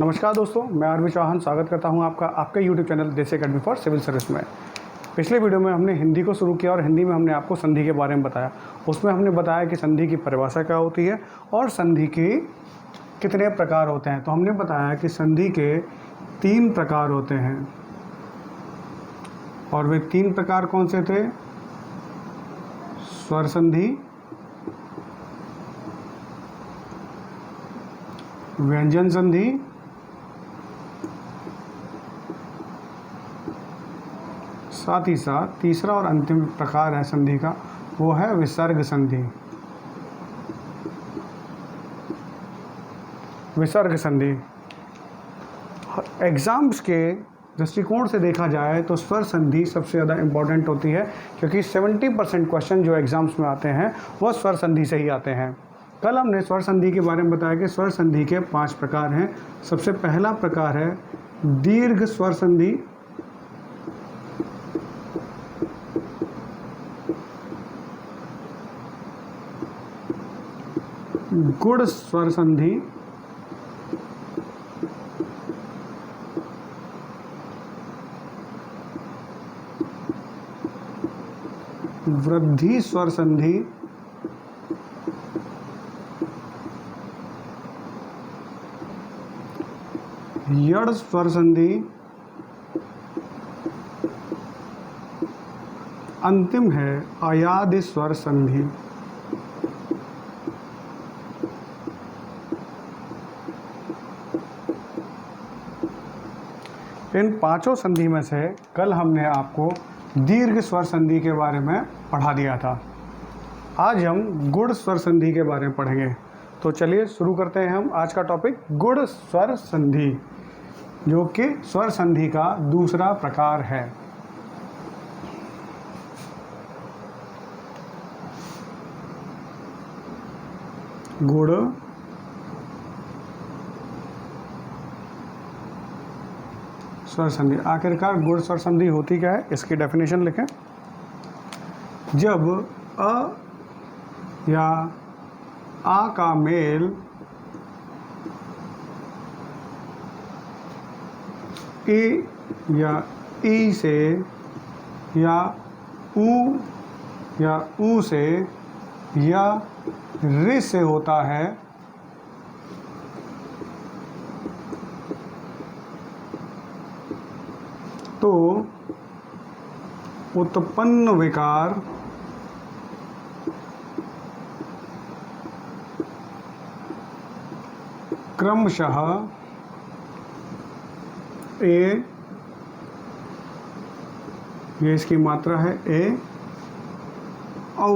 नमस्कार दोस्तों, मैं आरवी चौहान स्वागत करता हूं आपका आपके YouTube चैनल देसी अकेडमी फॉर सिविल सर्विस में। पिछले वीडियो में हमने हिंदी को शुरू किया और हिंदी में हमने आपको संधि के बारे में बताया। उसमें हमने बताया कि संधि की परिभाषा क्या होती है और संधि के कितने प्रकार होते हैं। तो हमने बताया कि संधि के 3 प्रकार होते हैं और वे 3 प्रकार कौन से थे? स्वर संधि, व्यंजन संधि साथ ही साथ तीसरा और अंतिम प्रकार है संधि का, वो है विसर्ग संधि। विसर्ग संधि एग्जाम्स के दृष्टिकोण से देखा जाए तो स्वर संधि सबसे ज़्यादा इम्पॉर्टेंट होती है, क्योंकि 70% क्वेश्चन जो एग्जाम्स में आते हैं वह स्वर संधि से ही आते हैं। कल हमने स्वर संधि के बारे में बताया कि स्वर संधि के 5 प्रकार हैं। सबसे पहला प्रकार है दीर्घ स्वर संधि, गुण स्वर संधि, वृद्धि स्वर संधि, यड़ स्वर संधि, अंतिम है अयादि स्वर संधि। इन 5 संधि में से कल हमने आपको दीर्घ स्वर संधि के बारे में पढ़ा दिया था। आज हम गुण स्वर संधि के बारे में पढ़ेंगे। तो चलिए शुरू करते हैं हम आज का टॉपिक, गुण स्वर संधि, जो कि स्वर संधि का दूसरा प्रकार है। गुण स्वर संधि। आखिरकार गुण स्वर संधि होती क्या है, इसकी डेफिनेशन लिखें। जब अ या आ का मेल ए या ई से या ऊ से या रि से होता है तो उत्पन्न विकार क्रमशः ए, ये इसकी मात्रा है ए, औ,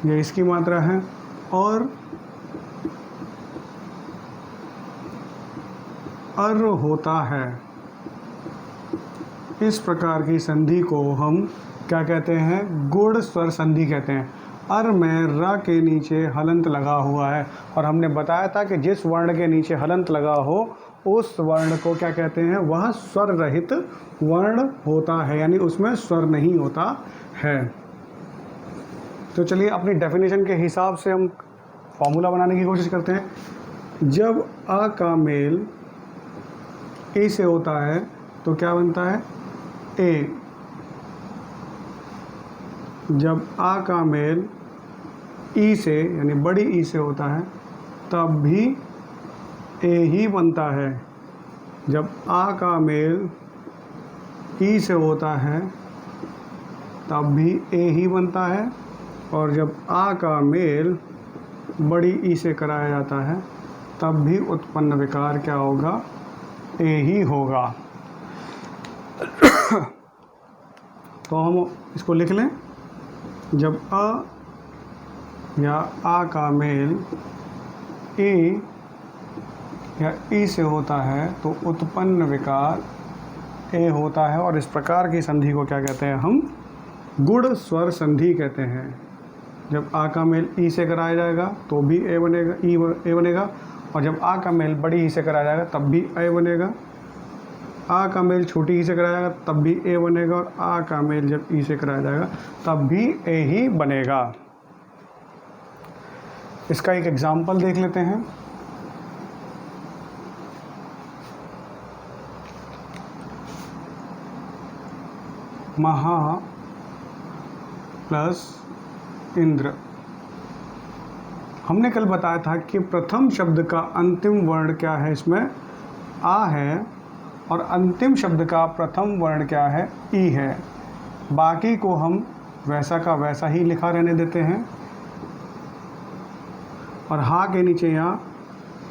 ये इसकी मात्रा है, और अर होता है। इस प्रकार की संधि को हम क्या कहते हैं? गुण स्वर संधि कहते हैं। अर में र के नीचे हलंत लगा हुआ है और हमने बताया था कि जिस वर्ण के नीचे हलंत लगा हो उस वर्ण को क्या कहते हैं? वह स्वर रहित वर्ण होता है, यानी उसमें स्वर नहीं होता है। तो चलिए अपनी डेफिनेशन के हिसाब से हम फॉर्मूला बनाने की कोशिश करते हैं। जब आ का मेल ए से होता है तो क्या बनता है? ए। जब आ का मेल ई से यानी बड़ी ई से होता है तब भी ए ही बनता है। जब आ का मेल ई से होता है तब भी ए ही बनता है, और जब आ का मेल बड़ी ई से कराया जाता है तब भी उत्पन्न विकार क्या होगा? ए ही होगा। तो हम इसको लिख लें। जब अ या आ का मेल ए या ई से होता है तो उत्पन्न विकार ए होता है, और इस प्रकार की संधि को क्या कहते हैं? हम गुण स्वर संधि कहते हैं। जब आ का मेल ई से कराया जाएगा तो भी ए बनेगा, ए बनेगा, और जब आ का मेल बड़ी ई से कराया जाएगा तब भी ए बनेगा। आ का मेल छोटी ई से कराया जाएगा तब भी ए बनेगा, और आ का मेल जब ई से कराया जाएगा तब भी ए ही बनेगा। इसका एक एग्जाम्पल देख लेते हैं। महा प्लस इंद्र। हमने कल बताया था कि प्रथम शब्द का अंतिम वर्ण क्या है, इसमें आ है, और अंतिम शब्द का प्रथम वर्ण क्या है, ई है। बाकी को हम वैसा का वैसा ही लिखा रहने देते हैं, और हा के नीचे यहाँ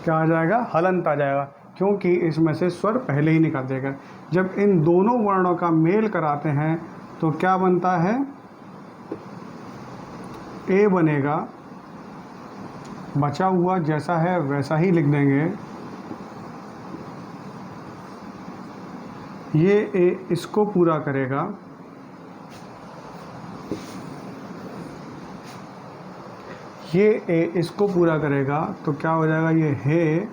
क्या आ जाएगा, हलंत आ जाएगा, क्योंकि इसमें से स्वर पहले ही निकल देगा। जब इन दोनों वर्णों का मेल कराते हैं तो क्या बनता है, ए बनेगा, बचा हुआ जैसा है वैसा ही लिख देंगे। ये ए इसको पूरा करेगा, ये ए इसको पूरा करेगा, तो क्या हो जाएगा, ये हे,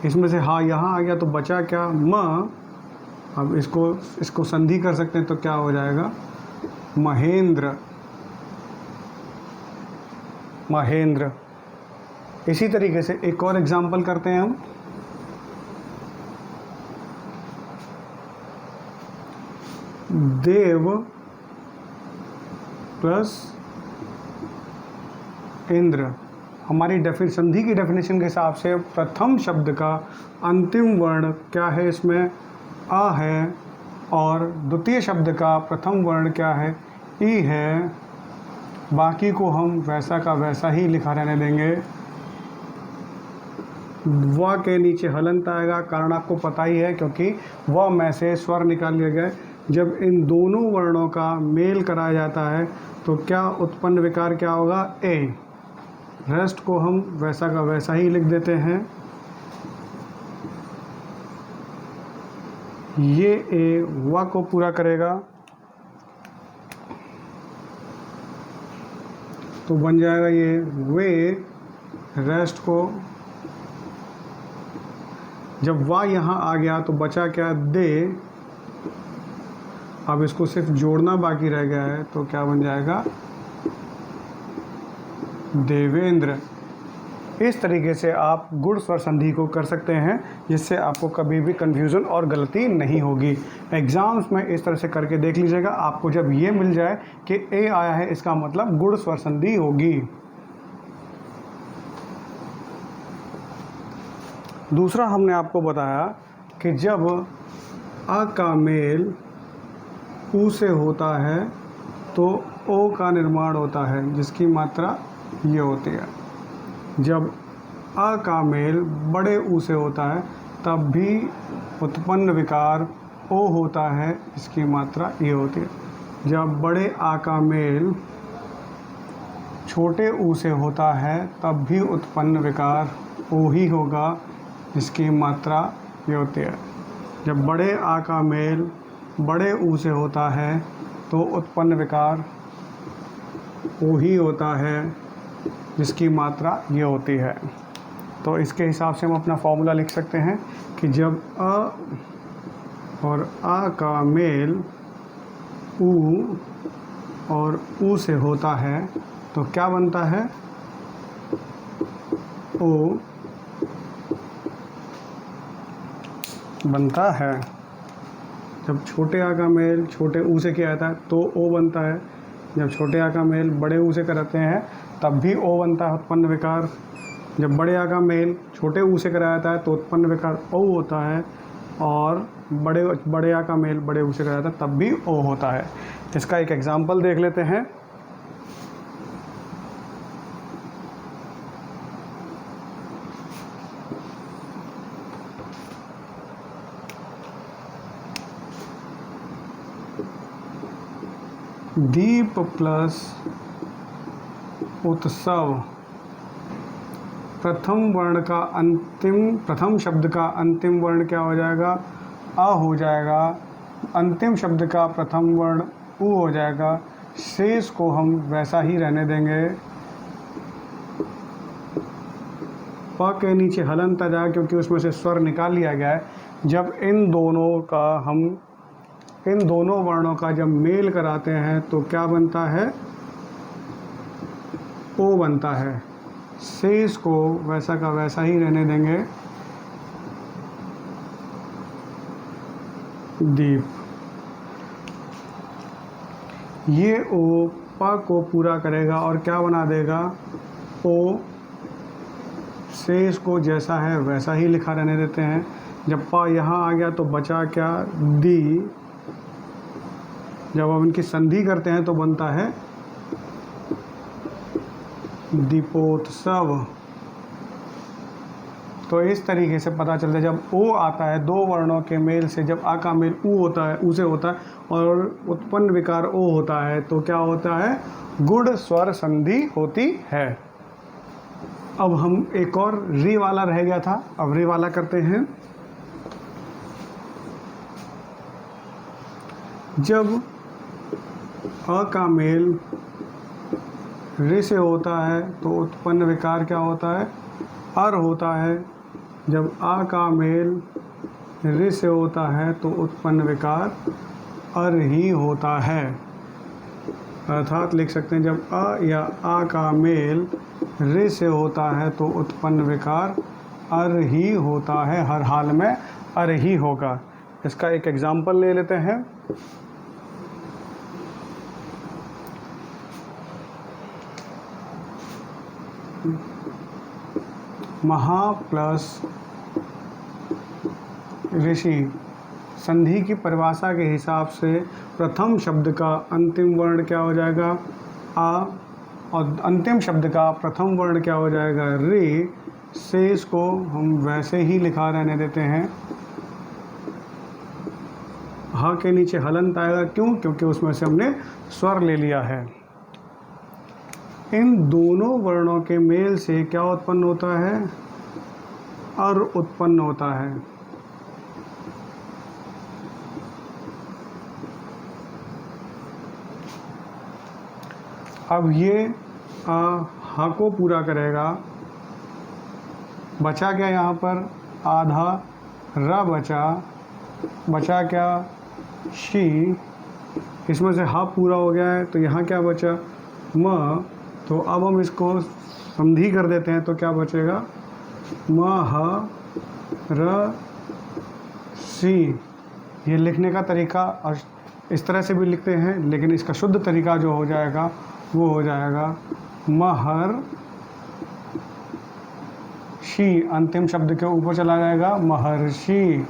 इसमें से हा यहाँ आ गया तो बचा क्या, म। अब इसको संधि कर सकते हैं तो क्या हो जाएगा, महेंद्र, महेंद्र। इसी तरीके से एक और एग्जाम्पल करते हैं हम। देव प्लस इंद्र। हमारी संधि की डेफिनेशन के हिसाब से प्रथम शब्द का अंतिम वर्ण क्या है, इसमें आ है, और द्वितीय शब्द का प्रथम वर्ण क्या है, ई है। बाकी को हम वैसा का वैसा ही लिखा रहने देंगे। व के नीचे हलंत आएगा, कारण आपको पता ही है, क्योंकि व में से स्वर निकाल लिए गए। जब इन दोनों वर्णों का मेल कराया जाता है तो क्या उत्पन्न विकार क्या होगा, ए। रेस्ट को हम वैसा का वैसा ही लिख देते हैं। ये ए व को पूरा करेगा तो बन जाएगा ये वे। रेस्ट को जब वा यहाँ आ गया तो बचा क्या, दे। अब इसको सिर्फ जोड़ना बाकी रह गया है तो क्या बन जाएगा, देवेंद्र। इस तरीके से आप गुण स्वर संधि को कर सकते हैं, जिससे आपको कभी भी कन्फ्यूज़न और गलती नहीं होगी। एग्ज़ाम्स में इस तरह से करके देख लीजिएगा, आपको जब ये मिल जाए कि ए आया है इसका मतलब गुण स्वर संधि होगी। दूसरा हमने आपको बताया कि जब आ का मेल ऊ से होता है तो ओ का निर्माण होता है, जिसकी मात्रा ये होती है। जब आ का मेल बड़े ऊ से होता है तब भी उत्पन्न विकार ओ होता है, इसकी मात्रा ये होती है। जब बड़े आ का मेल छोटे ऊ से होता है तब भी उत्पन्न विकार ओ ही होगा, इसकी मात्रा ये होती है। जब बड़े आ का मेल बड़े ऊ से होता है तो उत्पन्न विकार ओ ही होता है, जिसकी मात्रा ये होती है। तो इसके हिसाब से हम अपना फॉर्मूला लिख सकते हैं कि जब अ और आ का मेल ऊ और ऊ से होता है तो क्या बनता है, ओ बनता है। जब छोटे आ का मेल छोटे ऊ से किया जाता है तो ओ बनता है। जब छोटे आ का मेल बड़े ऊ से कराते हैं तब भी ओ बनता है, उत्पन्न विकार। जब बड़े आ का मेल छोटे ऊ से कराया जाता है तो उत्पन्न विकार ओ होता है, और बड़े आ का मेल बड़े ऊ से कराया जाता है तब भी ओ होता है। इसका एक एग्जाम्पल देख लेते हैं। दीप प्लस उत्सव। प्रथम शब्द का अंतिम वर्ण क्या हो जाएगा, अ हो जाएगा। अंतिम शब्द का प्रथम वर्ण उ हो जाएगा। शेष को हम वैसा ही रहने देंगे। प के नीचे हलंत आ जाएगा क्योंकि उसमें से स्वर निकाल लिया गया है। जब इन दोनों वर्णों का जब मेल कराते हैं तो क्या बनता है, ओ बनता है। शेष को वैसा का वैसा ही रहने देंगे, दीप। ये ओ प को पूरा करेगा और क्या बना देगा, ओ। शेष को जैसा है वैसा ही लिखा रहने देते हैं। जब प यहाँ आ गया तो बचा क्या, दी। जब हम इनकी संधि करते हैं तो बनता है दीपोत्सव। तो इस तरीके से पता चलता है जब ओ आता है दो वर्णों के मेल से, जब आ का मेल ऊ होता है, ऊ से होता है और उत्पन्न विकार ओ होता है तो क्या होता है, गुण स्वर संधि होती है। अब हम एक और री वाला रह गया था, अब री वाला करते हैं। जब अ का मेल रि से होता है तो उत्पन्न विकार क्या होता है, अर होता है। जब आ का मेल रि से होता है तो उत्पन्न विकार अर ही होता है। अर्थात लिख सकते हैं जब अ या आ का मेल रि से होता है तो उत्पन्न विकार अर ही होता है, हर हाल में अर ही होगा। इसका एक एग्जाम्पल ले लेते हैं। महा प्लस ऋषि, संधि की परिभाषा के हिसाब से प्रथम शब्द का अंतिम वर्ण क्या हो जाएगा, आ, और अंतिम शब्द का प्रथम वर्ण क्या हो जाएगा, रे। शेष को हम वैसे ही लिखा रहने देते हैं। ह के नीचे हलंत आएगा, क्यों, क्योंकि उसमें से हमने स्वर ले लिया है। इन दोनों वर्णों के मेल से क्या उत्पन्न होता है, अर उत्पन्न होता है। अब ये हा को पूरा करेगा, बचा क्या यहाँ पर, आधा र बचा क्या, शी। इसमें से हा पूरा हो गया है तो यहाँ क्या बचा, म। तो अब हम इसको संधि कर देते हैं तो क्या बचेगा, म ह र सी। ये लिखने का तरीका और इस तरह से भी लिखते हैं, लेकिन इसका शुद्ध तरीका जो हो जाएगा वो हो जाएगा महर शी। अंतिम शब्द के ऊपर चला जाएगा महर्षि,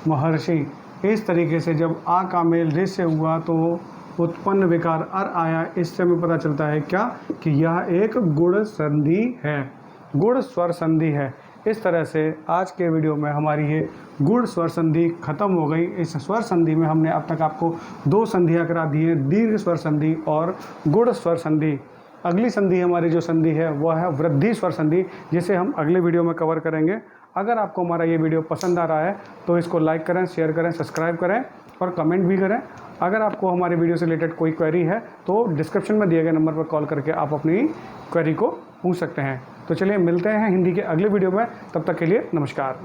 महर्षि। इस तरीके से जब आ का मेल रि से हुआ तो उत्पन्न विकार अर आया। इससे हमें पता चलता है क्या, कि यह एक गुण संधि है, गुण स्वर संधि है। इस तरह से आज के वीडियो में हमारी ये गुण स्वर संधि खत्म हो गई। इस स्वर संधि में हमने अब तक आपको दो संधियाँ करा दी हैं, दीर्घ स्वर संधि और गुण स्वर संधि। अगली संधि हमारी जो संधि है वह है वृद्धि स्वर संधि, जिसे हम अगले वीडियो में कवर करेंगे। अगर आपको हमारा ये वीडियो पसंद आ रहा है तो इसको लाइक करें, शेयर करें, सब्सक्राइब करें और कमेंट भी करें। अगर आपको हमारे वीडियो से रिलेटेड कोई क्वेरी है तो डिस्क्रिप्शन में दिए गए नंबर पर कॉल करके आप अपनी क्वेरी को पूछ सकते हैं। तो चलिए मिलते हैं हिंदी के अगले वीडियो में, तब तक के लिए नमस्कार।